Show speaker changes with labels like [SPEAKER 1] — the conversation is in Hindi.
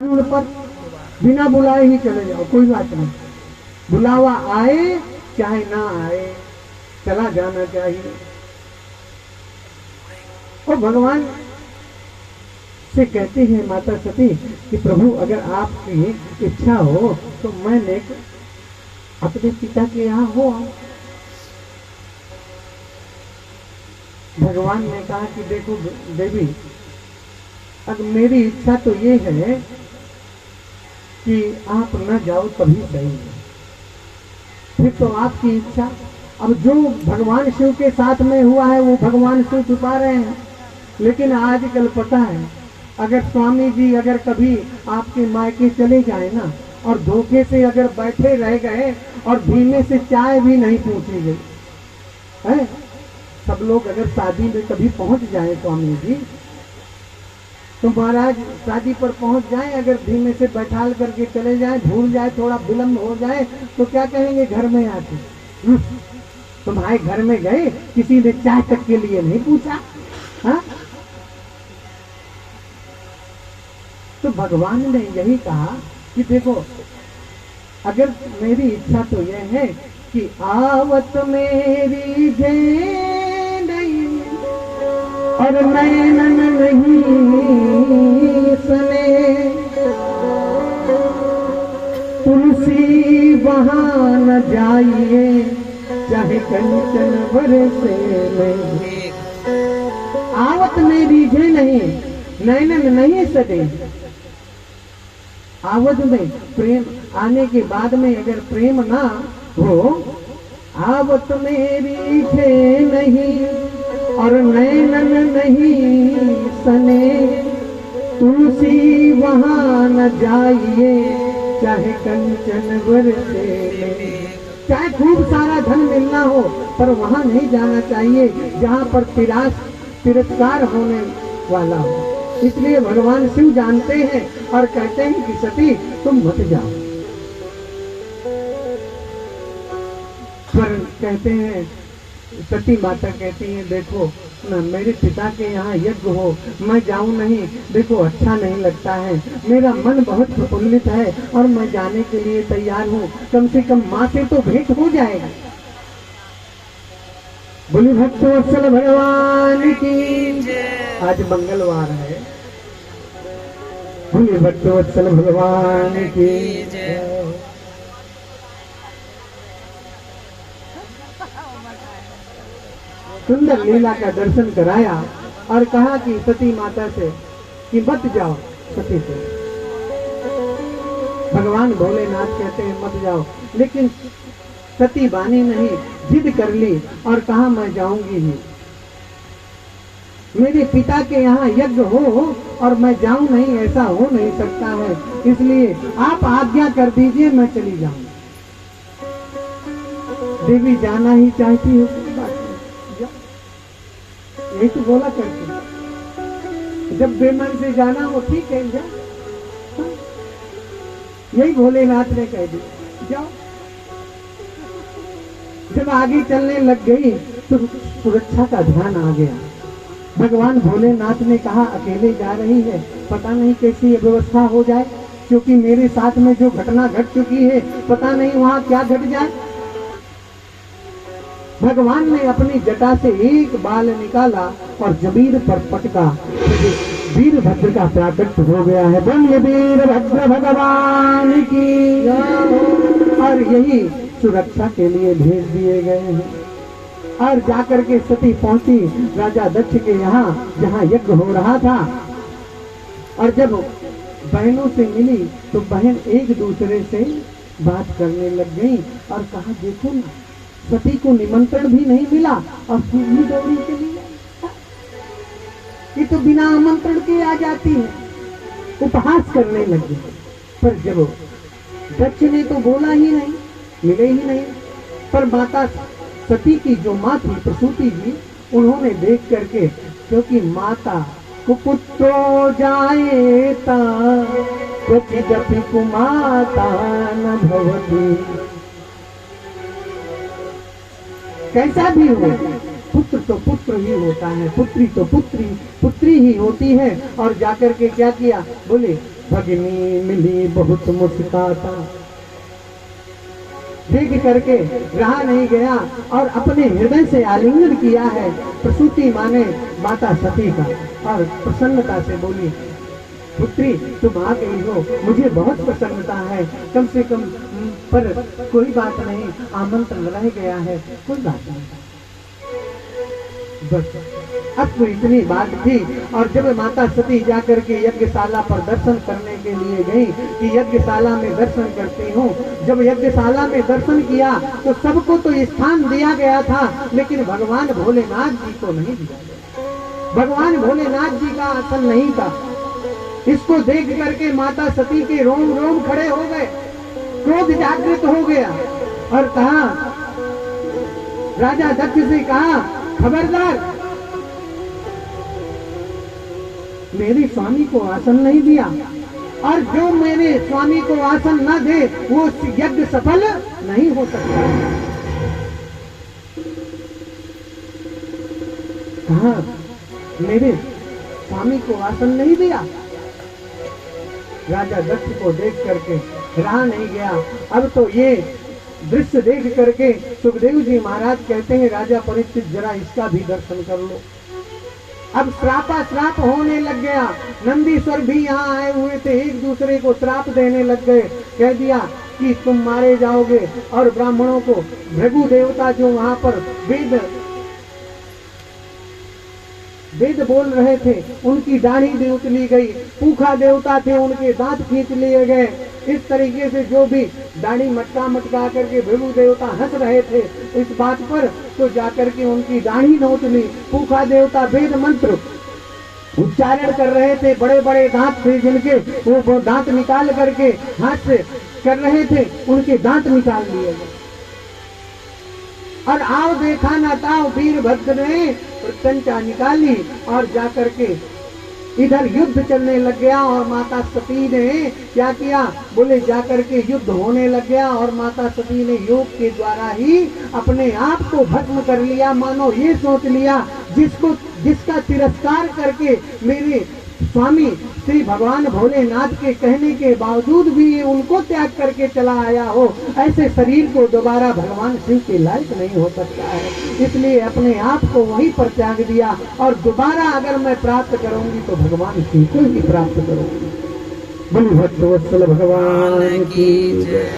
[SPEAKER 1] पर बिना बुलाए ही चले जाओ, कोई बात नहीं। बुलावा आए चाहे ना आए, चला जाना चाहिए। और भगवान से कहते हैं माता सती कि प्रभु अगर आपकी इच्छा हो तो मैं अपने पिता के यहाँ हो आऊं। भगवान ने कहा कि देखो देवी, अब मेरी इच्छा तो ये है कि आप न जाओ तभी सही है, फिर तो आपकी इच्छा। अब जो भगवान शिव के साथ में हुआ है वो भगवान शिव छुपा रहे हैं, लेकिन आजकल पता है अगर स्वामी जी अगर कभी आपके मायके चले जाए ना और धोखे से अगर बैठे रह गए और धीमे से चाय भी नहीं पूछी गई है, सब लोग अगर शादी में कभी पहुंच जाए स्वामी जी, तो महाराज शादी पर पहुंच जाए, अगर धीमे से बैठाल करके चले जाए, भूल जाए, थोड़ा विलम्ब हो जाए, तो क्या कहेंगे घर में आके, तुम्हारे घर में गए किसी ने चाय तक के लिए नहीं पूछा। हा? तो भगवान ने यही कहा कि देखो अगर मेरी इच्छा तो यह है कि आवत मेरी नहीं और नैनन नहीं सने, तुलसी वहां न जाइए चाहे कंचन बरसे में। आवत मेरी नहीं, नैनन नहीं सने, आवत में प्रेम आने के बाद में अगर प्रेम ना हो, आवत मेरी नहीं और नैनन नहीं सने, तुलसी वहां न जाइए चाहे कंचन बरसे। चाहे खूब सारा धन मिलना हो पर वहां नहीं जाना चाहिए जहां पर तिरस्कार होने वाला हो। इसलिए भगवान शिव जानते हैं और कहते हैं कि सती तुम मत जाओ। पर कहते हैं सती माता कहती है देखो ना, मेरे पिता के यहाँ यज्ञ हो, मैं जाऊं नहीं, देखो अच्छा नहीं लगता है, मेरा मन बहुत प्रफुल्लित है और मैं जाने के लिए तैयार हूँ, कम से कम माँ से तो भेंट हो जाएगा। बोली भक्तवत्सल भगवान की, आज मंगलवार है, बोली भक्तवत्सल भगवान की। सुंदर लीला का दर्शन कराया और कहा कि सती माता से कि मत जाओ सती से। भगवान भोलेनाथ कहते हैं मत जाओ, लेकिन सती बानी नहीं, जिद कर ली और कहा मैं जाऊंगी ही, मेरे पिता के यहाँ यज्ञ हो और मैं जाऊं नहीं, ऐसा हो नहीं सकता है, इसलिए आप आज्ञा कर दीजिए मैं चली जाऊं। देवी जाना ही चाहती है, यही तो बोला करते, जब बेमन से जाना हो ठीक है जा, यही भोलेनाथ ने कह दिया जाओ। जब आगे चलने लग गई तो सुरक्षा का ध्यान आ गया। भगवान भोलेनाथ ने कहा अकेले जा रही है, पता नहीं कैसी व्यवस्था हो जाए, क्योंकि मेरे साथ में जो घटना घट चुकी है पता नहीं वहां क्या घट जाए। भगवान ने अपनी जटा से एक बाल निकाला और जमीन पर पटका, वीरभद्र का प्राकट्य हो गया है। बोलिए वीरभद्र भगवान की। और यही सुरक्षा के लिए भेज दिए गए हैं। और जाकर के सती पहुंची राजा दक्ष के यहाँ जहाँ यज्ञ हो रहा था, और जब बहनों से मिली तो बहन एक दूसरे से बात करने लग गई और कहा देखो ना, सती को निमंत्रण भी नहीं मिला और फिर भी दौड़ी चली गई, ये तो बिना आमंत्रण के आ जाती है। उपहास करने लगे, पर जब दक्ष ने तो बोला ही नहीं, मिले ही नहीं, पर माता सती की जो माँ थी प्रसूति जी, उन्होंने देख करके, क्योंकि माता कुपुत्रो जायेता क्वचिदपि कुमाता न भवति। कैसा भी हो, पुत्र तो पुत्र ही होता है, पुत्री तो पुत्री ही होती है। और जाकर के क्या किया, बोले भगिनी मिली बहुत मुस्काता। देख करके रहा नहीं गया और अपने हृदय से आलिंगन किया है प्रसूति माँ ने माता सती का, और प्रसन्नता से बोली, पुत्री तुम आ गई हो, मुझे बहुत प्रसन्नता है, कम से कम पर कोई बात नहीं, आमंत्रण रह गया है, कोई बात नहीं। बस अब तो इतनी बात थी। और जब माता सती जाकर के यज्ञशाला पर दर्शन करने के लिए गई कि यज्ञशाला में दर्शन करती हूँ, जब यज्ञशाला में दर्शन किया तो सबको तो स्थान दिया गया था, लेकिन भगवान भोलेनाथ जी को नहीं दिया गया। भगवान भोलेनाथ जी का आसन नहीं था। इसको देख करके माता सती के रोम रोम खड़े हो गए, क्रोध जागृत हो गया और कहा, राजा दक्ष से कहा, खबरदार, मेरे स्वामी को आसन नहीं दिया, और जो मेरे स्वामी को आसन न दे वो यज्ञ सफल नहीं हो सकता। कहा, मेरे स्वामी को आसन नहीं दिया। राजा दक्ष को देख करके रहा नहीं गया। अब तो ये दृश्य देख करके सुखदेव जी महाराज कहते हैं, राजा परीक्षित जरा इसका भी दर्शन कर लो। अब श्रापा श्राप होने लग गया। नंदीश्वर भी यहाँ आए हुए थे, एक दूसरे को श्राप देने लग गए। कह दिया कि तुम मारे जाओगे, और ब्राह्मणों को भृगु देवता जो वहां पर वेद बोल रहे थे उनकी दाढ़ी नोच ली गई। पूखा देवता थे, उनके दांत खींच लिए गए। इस तरीके से जो भी दाढ़ी मटका करके भृगु देवता हंस रहे थे इस बात पर, तो जाकर के उनकी दाढ़ी नोच ली। पूखा देवता वेद मंत्र उच्चारण कर रहे थे, बड़े बड़े दांत थे जिनके, वो दांत निकाल करके हाथ से कर रहे थे, उनके दांत निकाल लिए गए। और आओ देखा न ताओ वीरभद्र ने प्रत्यंचा निकाली और जाकर के इधर युद्ध चलने लग गया। और माता सती ने क्या किया, बोले जाकर के युद्ध होने लग गया, और माता सती ने योग के द्वारा ही अपने आप को भस्म कर लिया। मानो ये सोच लिया, जिसका तिरस्कार करके मेरे स्वामी श्री भगवान भोलेनाथ के कहने के बावजूद भी ये उनको त्याग करके चला आया हो, ऐसे शरीर को दोबारा भगवान शिव के लायक नहीं हो सकता है। इसलिए अपने आप को वहीं पर त्याग दिया, और दोबारा अगर मैं प्राप्त करूंगी तो भगवान शिव को ही प्राप्त करूंगी। बोलो भक्तवत्सल भगवान की जय।